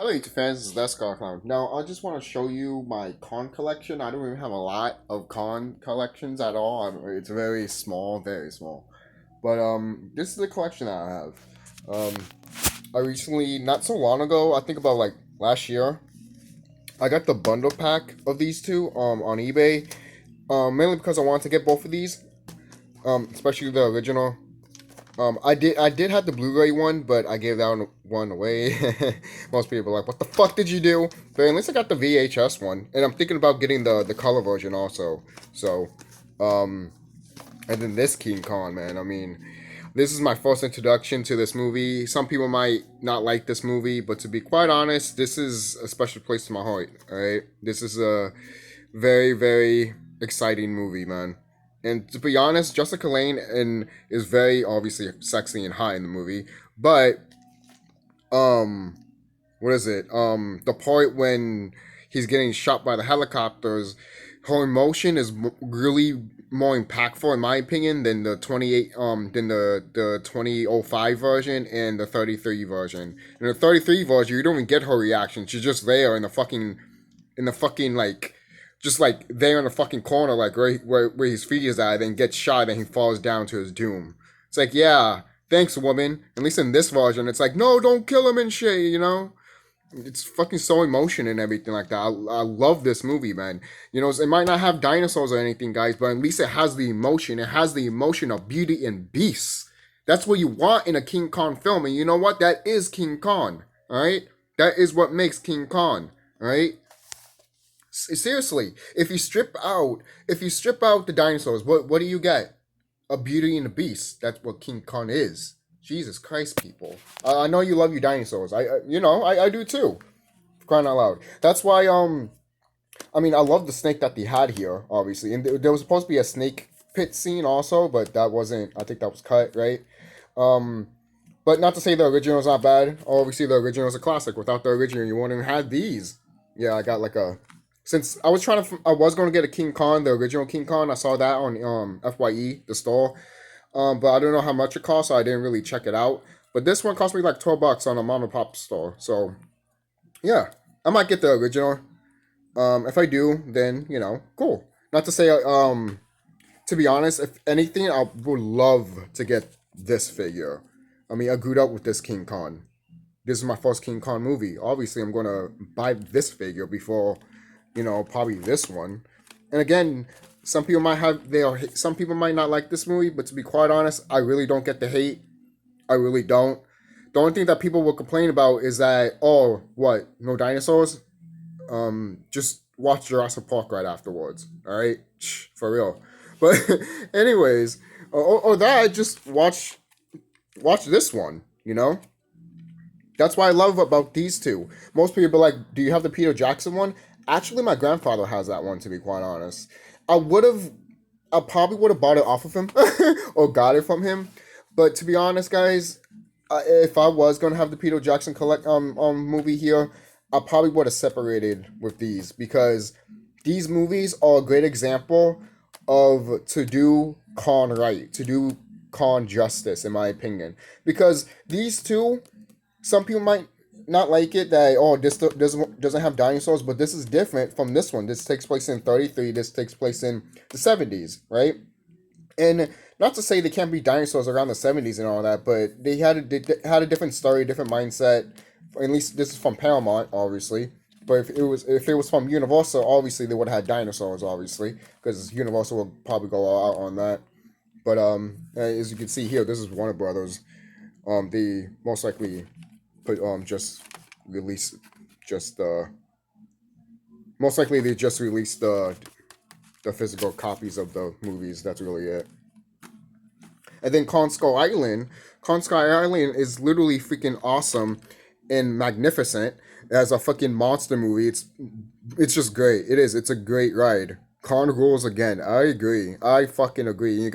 Hello YouTube fans, this is TheSkullKlown. Now, I just want to show you my con collection. I don't even have a lot of con collections at all. It's very small, very small. But, this is the collection that I have. Um, I recently, not so long ago, I think about like last year, I got the bundle pack of these two, on eBay. Mainly because I wanted to get both of these. Especially the original. I did have the Blu-ray one, but I gave that one away. Most people are like, "What the fuck did you do?" But at least I got the VHS one, and I'm thinking about getting the color version also. So, um, and then this King Kong, man. I mean, this is my first introduction to this movie. Some people might not like this movie, but to be quite honest, this is a special place in my heart. All right, this is a very, very exciting movie, man. And to be honest, Jessica Lange and is very obviously sexy and hot in the movie. But um, what is it? The part when he's getting shot by the helicopters, her emotion is really more impactful in my opinion than the 28 than the 2005 version and the 33 version. In the 33 version, you don't even get her reaction. She's just there in the fucking like just like there in the fucking corner, like where his feet is at, then gets shot and he falls down to his doom. It's like, yeah, thanks, woman. At least in this version, it's like, no, don't kill him and shit, you know? It's fucking so emotion and everything like that. I love this movie, man. You know, it might not have dinosaurs or anything, guys, but at least it has the emotion. It has the emotion of Beauty and Beast. That's what you want in a King Kong film. And you know what? That is King Kong, all right? That is what makes King Kong, all right? Seriously, if you strip out the dinosaurs, what do you get? A Beauty and the Beast. That's what King Kong is. Jesus Christ, people! I know you love your dinosaurs. I do too. Crying out loud. That's why I mean, I love the snake that they had here, obviously, and there was supposed to be a snake pit scene also, but that wasn't. I think that was cut, right? Um, but not to say the original's not bad. Obviously, the original's a classic. Without the original, you wouldn't have had these. Yeah, I got like a since I was going to get a King Kong, the original King Kong. I saw that on FYE, the store. But I don't know how much it cost, so I didn't really check it out. But this one cost me like $12 on a mom and pop store. So yeah, I might get the original. If I do, then cool. Not to say to be honest, if anything, I would love to get this figure. I mean, I grew up with this King Kong. This is my first King Kong movie. Obviously, I'm gonna buy this figure before, probably this one. And again, some people might not like this movie, but to be quite honest, I really don't get the hate. I really don't. The only thing that people will complain about is that, oh, what, no dinosaurs? Just watch Jurassic Park right afterwards. All right, for real. But anyways, or that just watch this one. That's what I love about these two. Most people are like, do you have the Peter Jackson one? Actually, my grandfather has that one, to be quite honest. I would have, I probably would have bought it off of him or got it from him. But to be honest, guys, if I was gonna have the Peter Jackson collect movie here, I probably would have separated with these because these movies are a great example of to do con right, to do con justice, in my opinion. Because these two, some people might not like it that this doesn't have dinosaurs, but this is different from this one. This takes place in 33. This takes place in the 70s, right? And not to say there can't be dinosaurs around the 70s and all that, but they had a different story, different mindset. At least this is from Paramount, obviously. But if it was from Universal, obviously they would have had dinosaurs, obviously, because Universal would probably go all out on that. But as you can see here, this is Warner Brothers. They most likely put just release just most likely they just released the physical copies of the movies. That's really it. And then Skull Island. Skull Island is literally freaking awesome and magnificent as a fucking monster movie. It's just great. It is. It's a great ride. Con rules again. I agree. I fucking agree. You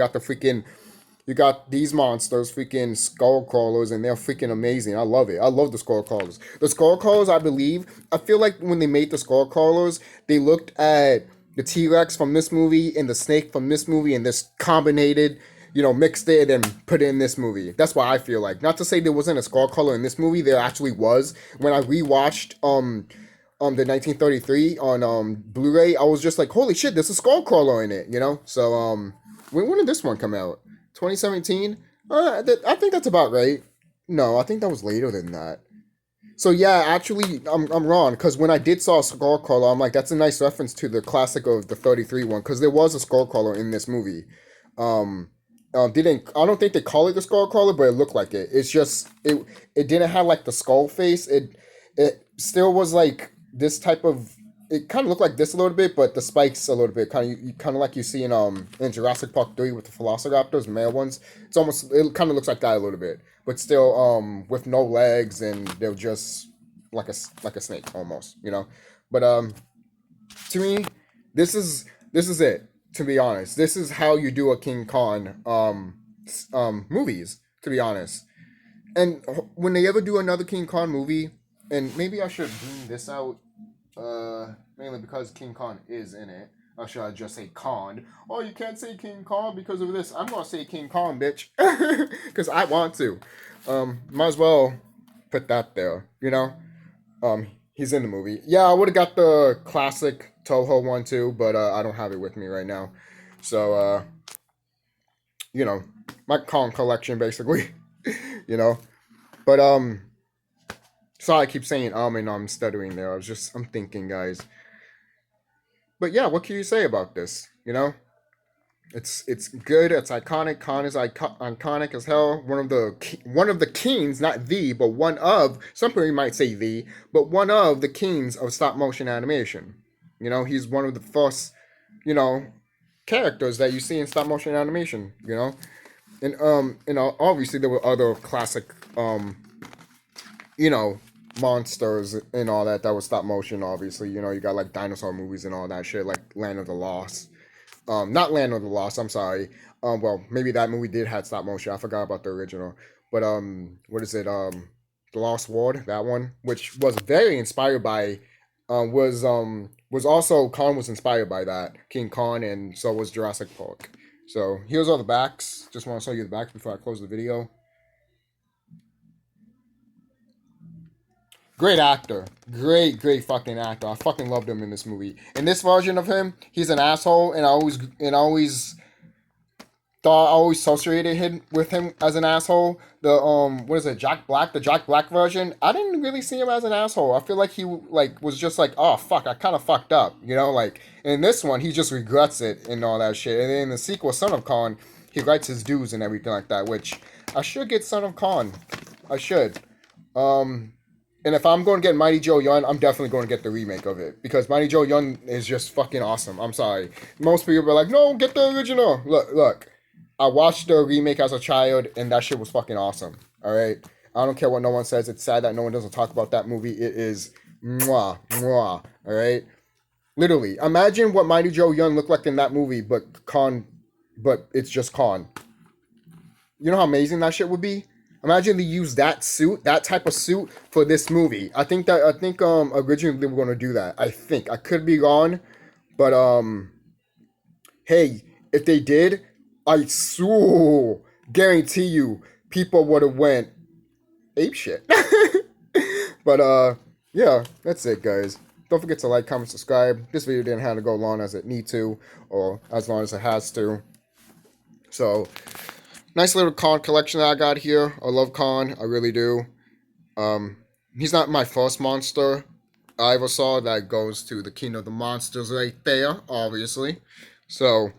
got these monsters, freaking skull crawlers, and they're freaking amazing. I love it. I love the skull crawlers. The skull crawlers, I feel like when they made the skull crawlers, they looked at the T-Rex from this movie and the snake from this movie and this combinated, mixed it and put it in this movie. That's what I feel like. Not to say there wasn't a Skullcolor in this movie. There actually was. When I rewatched the 1933 on Blu-ray, I was just like, holy shit, there's a Skullcrawler in it, So when did this one come out? 2017. I think that's about right. No, I think that was later than that. So yeah, actually, I'm wrong, because when I did saw Skullcrawler, I'm like, that's a nice reference to the classic of the 33 one, because there was a Skullcrawler in this movie. Didn't I don't think they call it the Skullcrawler, but it looked like it. It's just it didn't have like the skull face. It still was like this type of. It kind of looked like this a little bit, but the spikes a little bit kind of like you see in Jurassic Park 3 with the Velociraptors, male ones. It kind of looks like that a little bit, but still with no legs, and they're just like a snake almost, But to me, this is it. To be honest, this is how you do a King Kong movies. To be honest, and when they ever do another King Kong movie, and maybe I should bring this out. Mainly because King Kong is in it. Or should I just say Kong? Oh, you can't say King Kong because of this. I'm gonna say King Kong, bitch. Because I want to. Might as well put that there, He's in the movie. Yeah, I would have got the classic Toho one too, but I don't have it with me right now. So, my Kong collection, basically. But, sorry I keep saying and I'm stuttering there. I'm thinking, guys. But yeah, what can you say about this? It's good. It's iconic. Khan is iconic as hell. One of the kings, not the, but one of. Some people might say the, but one of the kings of stop motion animation. He's one of the first, characters that you see in stop motion animation. And obviously there were other classic monsters and all that was stop motion, obviously. You got like dinosaur movies and all that shit, like Land of the Lost. Not Land of the Lost, I'm sorry. Well, maybe that movie did have stop motion. I forgot about the original. But what is it? The Lost World, that one, which was very inspired by was also Kong was inspired by that. King Kong, and so was Jurassic Park. So here's all the backs. Just want to show you the backs before I close the video. Great actor. Great fucking actor. I fucking loved him in this movie. In this version of him, he's an asshole, and I always thought I always associated him with him as an asshole. The what is it, Jack Black? The Jack Black version, I didn't really see him as an asshole. I feel like he was just like, oh fuck, I kinda fucked up. In this one he just regrets it and all that shit. And then in the sequel, Son of Khan, he writes his dues and everything like that, which I should get Son of Khan. I should. And if I'm going to get Mighty Joe Young, I'm definitely going to get the remake of it. Because Mighty Joe Young is just fucking awesome. I'm sorry. Most people are like, no, get the original. Look. I watched the remake as a child, and that shit was fucking awesome. Alright? I don't care what no one says. It's sad that no one doesn't talk about that movie. It is mwah. Alright? Literally. Imagine what Mighty Joe Young looked like in that movie, but it's just Khan. You know how amazing that shit would be? Imagine they use that type of suit for this movie. I think originally they were going to do that. I think. I could be wrong, but hey, if they did, I guarantee you people would have went ape shit. But yeah, that's it, guys. Don't forget to like, comment, subscribe. This video didn't have to go long as it need to, or as long as it has to. So nice little Khan collection that I got here. I love Khan. I really do. He's not my first monster I ever saw. That goes to the King of the Monsters right there, obviously. So,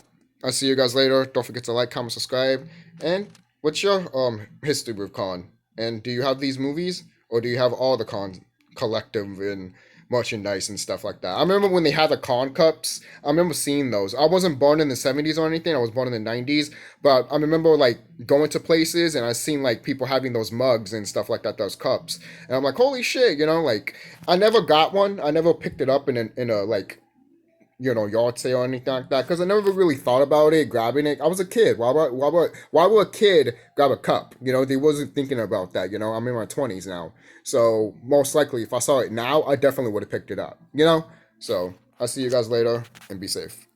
I'll see you guys later. Don't forget to like, comment, subscribe. And what's your history with Khan? And do you have these movies? Or do you have all the Khan collective and merchandise and stuff like that? I remember when they had the Khan cups. I remember seeing those. I wasn't born in the 70s or anything. I was born in the 90s. But I remember like going to places and I seen like people having those mugs and stuff like that, those cups. And I'm like, holy shit, like I never got one. I never picked it up in a like, yard sale or anything like that, because I never really thought about it, grabbing it. I was a kid. Why would a kid grab a cup? They wasn't thinking about that. I'm in my 20s now. So most likely if I saw it now, I definitely would have picked it up. So I'll see you guys later and be safe.